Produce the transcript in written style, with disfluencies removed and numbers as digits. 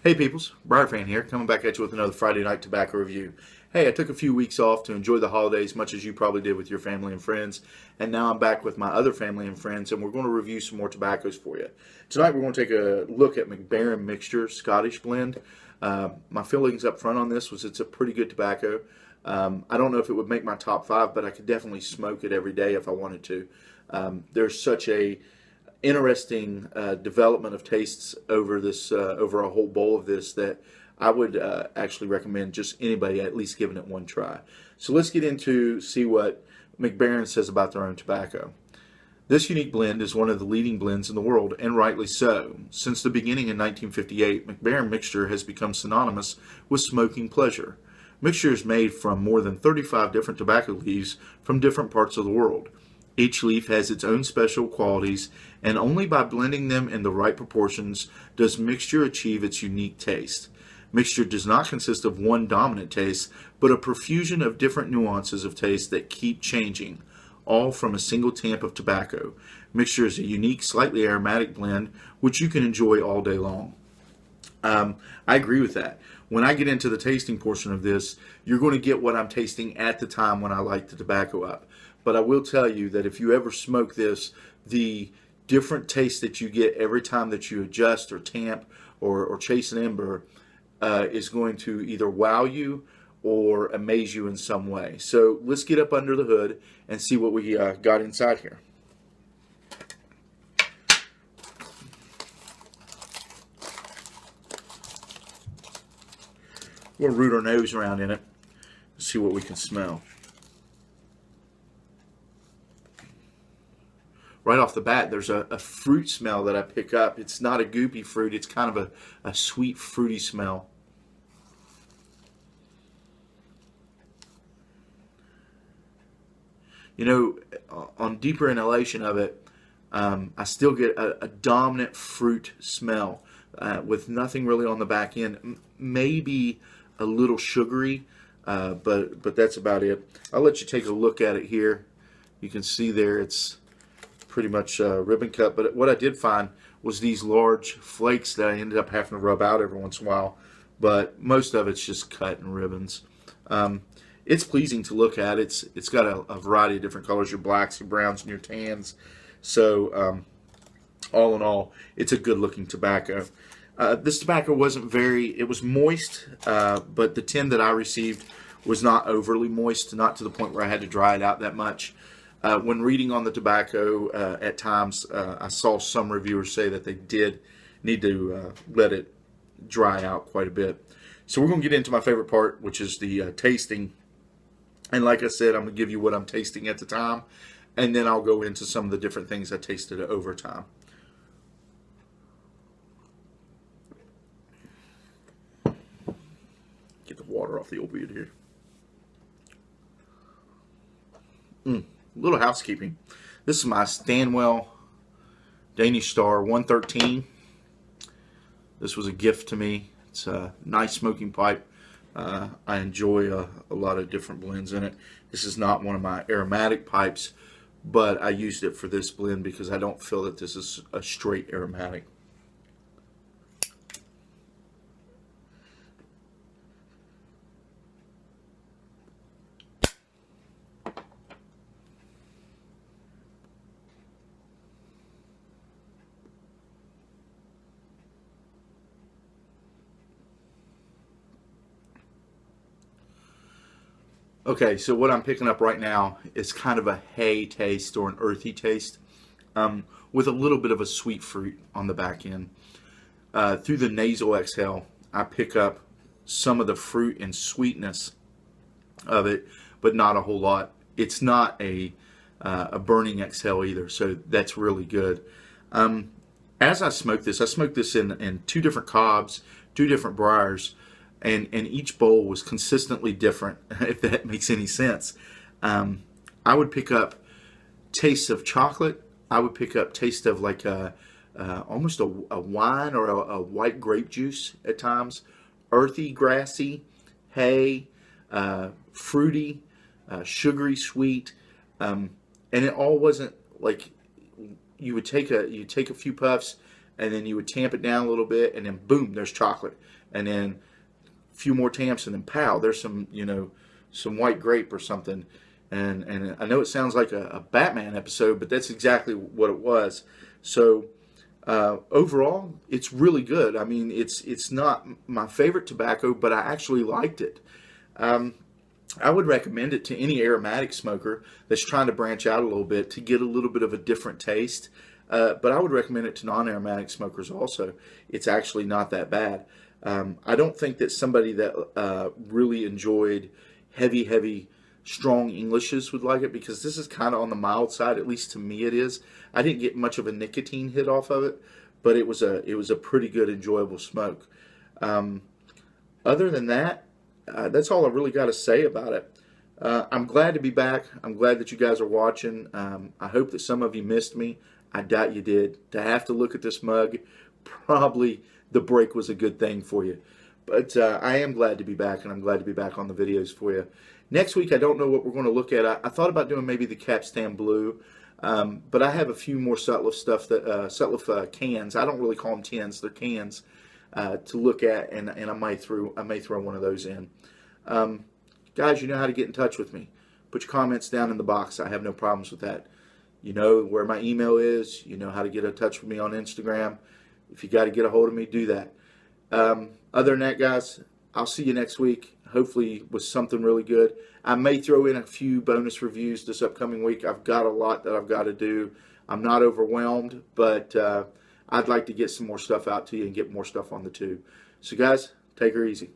Hey peoples, Briar Fan here, coming back at you with another Friday night tobacco review. Hey, I took a few weeks off to enjoy the holidays, much as you probably did with your family and friends, and now I'm back with my other family and friends, and we're going to review some more tobaccos for you. Tonight we're going to take a look at Mac Baren Mixture Scottish Blend. My feelings up front on this was it's a pretty good tobacco. I don't know if it would make my top five, but I could definitely smoke it every day if I wanted to. There's such a interesting development of tastes over this over a whole bowl of this that I would actually recommend just anybody at least giving it one try. So let's get into see what Mac Baren says about their own tobacco. This unique blend is one of the leading blends in the world, and rightly so. Since the beginning in 1958, Mac Baren Mixture has become synonymous with smoking pleasure. Mixture is made from more than 35 different tobacco leaves from different parts of the world. Each leaf has its own special qualities, and only by blending them in the right proportions does Mixture achieve its unique taste. Mixture does not consist of one dominant taste, but a profusion of different nuances of taste that keep changing, all from a single tamp of tobacco. Mixture is a unique, slightly aromatic blend, which you can enjoy all day long. I agree with that. When I get into the tasting portion of this, you're going to get what I'm tasting at the time when I light the tobacco up. But I will tell you that if you ever smoke this, the different taste that you get every time that you adjust or tamp or chase an ember is going to either wow you or amaze you in some way. So let's get up under the hood and see what we got inside here. We'll root our nose around in it and see what we can smell. Right off the bat, there's a fruit smell that I pick up. It's not a goopy fruit. It's kind of a sweet, fruity smell. You know, on deeper inhalation of it, I still get a dominant fruit smell with nothing really on the back end. Maybe a little sugary, but that's about it. I'll let you take a look at it here. You can see there it's pretty much ribbon cut, but what I did find was these large flakes that I ended up having to rub out every once in a while, but most of it's just cut in ribbons. It's pleasing to look at. It's got a variety of different colors, your blacks, your browns, and your tans. So all in all, it's a good looking tobacco. This tobacco wasn't it was moist, but the tin that I received was not overly moist, not to the point where I had to dry it out that much. When reading on the tobacco, at times I saw some reviewers say that they did need to let it dry out quite a bit. So we're going to get into my favorite part, which is the tasting. And like I said, I'm going to give you what I'm tasting at the time, and then I'll go into some of the different things I tasted over time. Get the water off the opiate here. Little housekeeping. This is my Stanwell Danish Star 113. This was a gift to me. It's a nice smoking pipe. I enjoy a lot of different blends in it. This is not one of my aromatic pipes, but I used it for this blend because I don't feel that this is a straight aromatic. Okay, so what I'm picking up right now is kind of a hay taste or an earthy taste, with a little bit of a sweet fruit on the back end. Through the nasal exhale, I pick up some of the fruit and sweetness of it, but not a whole lot. It's not a burning exhale either, so that's really good. As I smoked this in two different cobs, two different briars, and each bowl was consistently different, if that makes any sense. I would pick up tastes of chocolate. I would pick up taste of like almost a wine or a white grape juice at times. Earthy, grassy, hay, fruity, sugary, sweet, and it all wasn't like you take a few puffs and then you would tamp it down a little bit, and then boom, there's chocolate, and then a few more tamps, and then pow, there's some, you know, some white grape or something. And I know it sounds like a Batman episode, but that's exactly what it was. So overall, it's really good. I mean, it's not my favorite tobacco, but I actually liked it. I would recommend it to any aromatic smoker that's trying to branch out a little bit to get a little bit of a different taste. But I would recommend it to non-aromatic smokers also. It's actually not that bad. I don't think that somebody that really enjoyed heavy, strong Englishes would like it, because this is kind of on the mild side, at least to me it is. I didn't get much of a nicotine hit off of it, but it was a pretty good, enjoyable smoke. Other than that, that's all I really got to say about it. I'm glad to be back. I'm glad that you guys are watching. I hope that some of you missed me. I doubt you did. To have to look at this mug, probably the break was a good thing for you. But I am glad to be back, and I'm glad to be back on the videos for you. Next week, I don't know what we're going to look at. I thought about doing maybe the Capstan Blue, but I have a few more Sutliff stuff, that Sutliff cans. I don't really call them tins; they're cans to look at, and I may throw one of those in. Guys, you know how to get in touch with me. Put your comments down in the box. I have no problems with that. You know where my email is. You know how to get in touch with me on Instagram. If you got to get a hold of me, do that. Other than that, guys, I'll see you next week, hopefully with something really good. I may throw in a few bonus reviews this upcoming week. I've got a lot that I've got to do. I'm not overwhelmed, but I'd like to get some more stuff out to you and get more stuff on the tube. So, guys, take her easy.